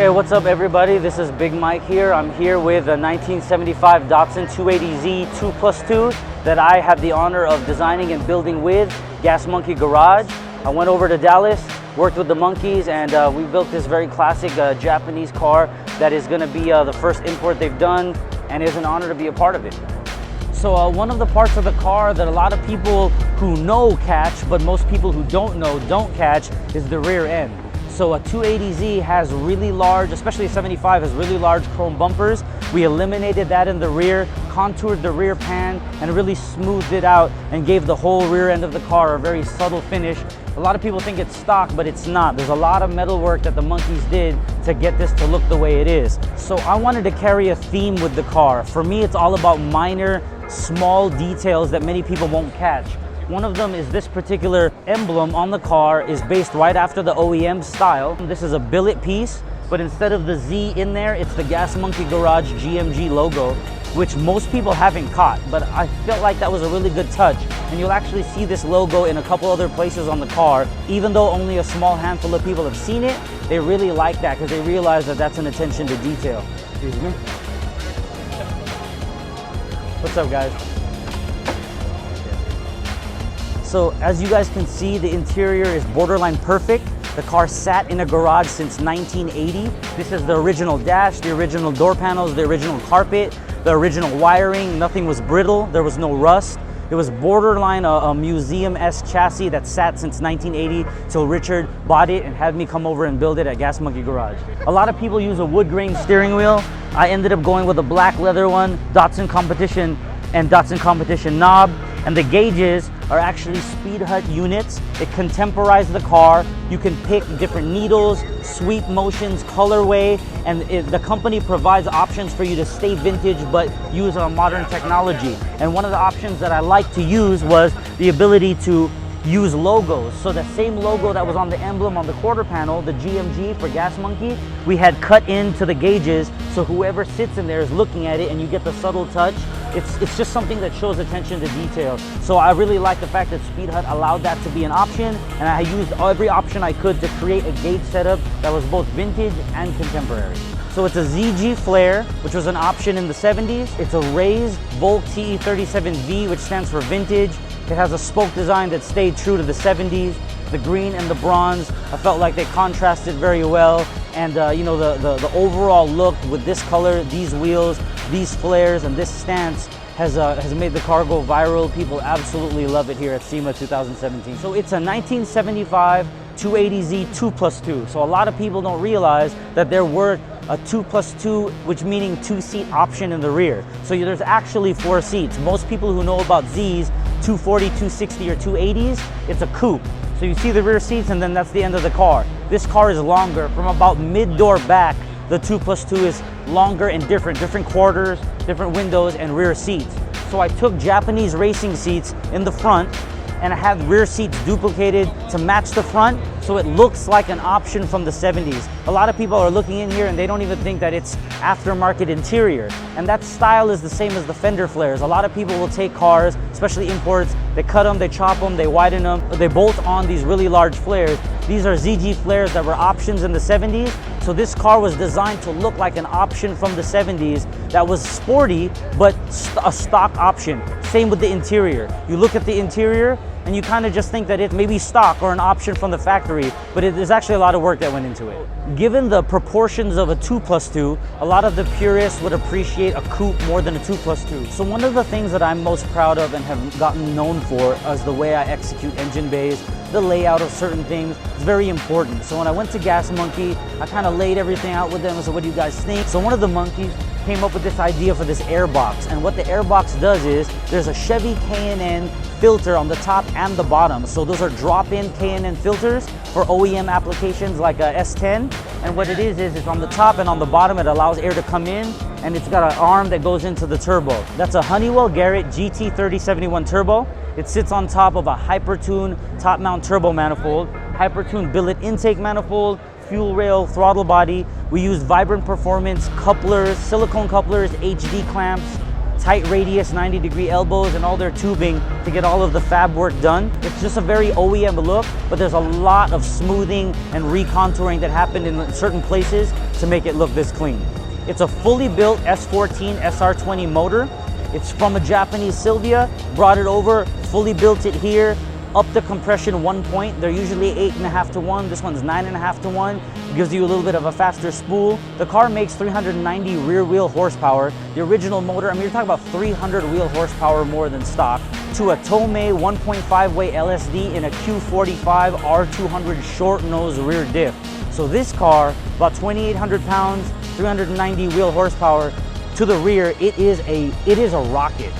Okay, what's up everybody? This is Big Mike here. I'm here with a 1975 Datsun 280Z 2+2 that I have the honor of designing and building with Gas Monkey Garage. I went over to Dallas, worked with the monkeys, and we built this very classic Japanese car that is going to be the first import they've done, and it's an honor to be a part of it. So one of the parts of the car that a lot of people who know catch, but most people who don't know don't catch, is the rear end. So a 280Z has really large, especially a 75, has really large chrome bumpers. We eliminated that in the rear, contoured the rear pan, and really smoothed it out and gave the whole rear end of the car a very subtle finish. A lot of people think it's stock, but it's not. There's a lot of metal work that the monkeys did to get this to look the way it is. So I wanted to carry a theme with the car. For me, it's all about minor, small details that many people won't catch. One of them is this particular emblem on the car is based right after the OEM style. This is a billet piece, but instead of the Z in there, it's the Gas Monkey Garage GMG logo, which most people haven't caught, but I felt like that was a really good touch. And you'll actually see this logo in a couple other places on the car. Even though only a small handful of people have seen it, they really like that because they realize that that's an attention to detail. Excuse me. What's up, guys? So as you guys can see, the interior is borderline perfect. The car sat in a garage since 1980. This is the original dash, the original door panels, the original carpet, the original wiring. Nothing was brittle, there was no rust. It was borderline a museum-esque chassis that sat since 1980 till Richard bought it and had me come over and build it at Gas Monkey Garage. A lot of people use a wood grain steering wheel. I ended up going with a black leather one, Datsun Competition and Datsun Competition knob. And the gauges are actually Speedhut units. It contemporized the car. You can pick different needles, sweep motions, colorway, and the company provides options for you to stay vintage but use modern technology. And one of the options that I liked to use was the ability to use logos. So the same logo that was on the emblem on the quarter panel, the GMG for Gas Monkey, we had cut into the gauges, so whoever sits in there is looking at it and you get the subtle touch. It's just something that shows attention to detail. So I really like the fact that Speedhut allowed that to be an option, and I used every option I could to create a gauge setup that was both vintage and contemporary. So it's a ZG flare, which was an option in the 70s. It's a raised Volk TE37V, which stands for vintage. It has a spoke design that stayed true to the 70s. The green and the bronze, I felt like they contrasted very well. And you know, the overall look with this color, these wheels, these flares, and this stance has made the car go viral. People absolutely love it here at SEMA 2017. So it's a 1975 280Z 2+2. So a lot of people don't realize that there were a 2+2, which meaning 2-seat option in the rear. So there's actually 4 seats. Most people who know about Zs, 240, 260, or 280s, it's a coupe. So you see the rear seats and then that's the end of the car. This car is longer. From about mid-door back, the 2+2 is longer and different quarters, different windows, and rear seats. So I took Japanese racing seats in the front and I have rear seats duplicated to match the front, so it looks like an option from the 70s. A lot of people are looking in here and they don't even think that it's aftermarket interior. And that style is the same as the fender flares. A lot of people will take cars, especially imports, they cut them, they chop them, they widen them, they bolt on these really large flares. These are ZG flares that were options in the 70s. So this car was designed to look like an option from the 70s that was sporty, but a stock option. Same with the interior. You look at the interior and you kind of just think that it may be stock or an option from the factory, but there's actually a lot of work that went into it. Given the proportions of a 2+2, a lot of the purists would appreciate a coupe more than a 2+2. So one of the things that I'm most proud of and have gotten known for is the way I execute engine bays, the layout of certain things. It's very important. So when I went to Gas Monkey, I kind of laid everything out with them and said, what do you guys think? So one of the monkeys came up with this idea for this air box. And what the air box does is there's a Chevy K&N filter on the top and the bottom. So those are drop-in K&N filters for OEM applications like a S10. And what it is it's on the top and on the bottom, it allows air to come in, and it's got an arm that goes into the turbo. That's a Honeywell Garrett GT3071 turbo. It sits on top of a Hypertune top mount turbo manifold, Hypertune billet intake manifold, fuel rail, throttle body. We used Vibrant Performance couplers, silicone couplers, HD clamps, tight radius 90-degree elbows and all their tubing to get all of the fab work done. It's just a very OEM look, but there's a lot of smoothing and recontouring that happened in certain places to make it look this clean. It's a fully built S14 SR20 motor. It's from a Japanese Sylvia, brought it over, fully built it here, up the compression 1 point. They're usually 8.5 to 1. This one's 9.5 to 1. Gives you a little bit of a faster spool. The car makes 390 rear wheel horsepower. The original motor, I mean, you're talking about 300 wheel horsepower more than stock, to a Tomei 1.5 way LSD in a Q45 R200 short nose rear diff. So this car, about 2,800 pounds, 390 wheel horsepower. To the rear, it is a rocket.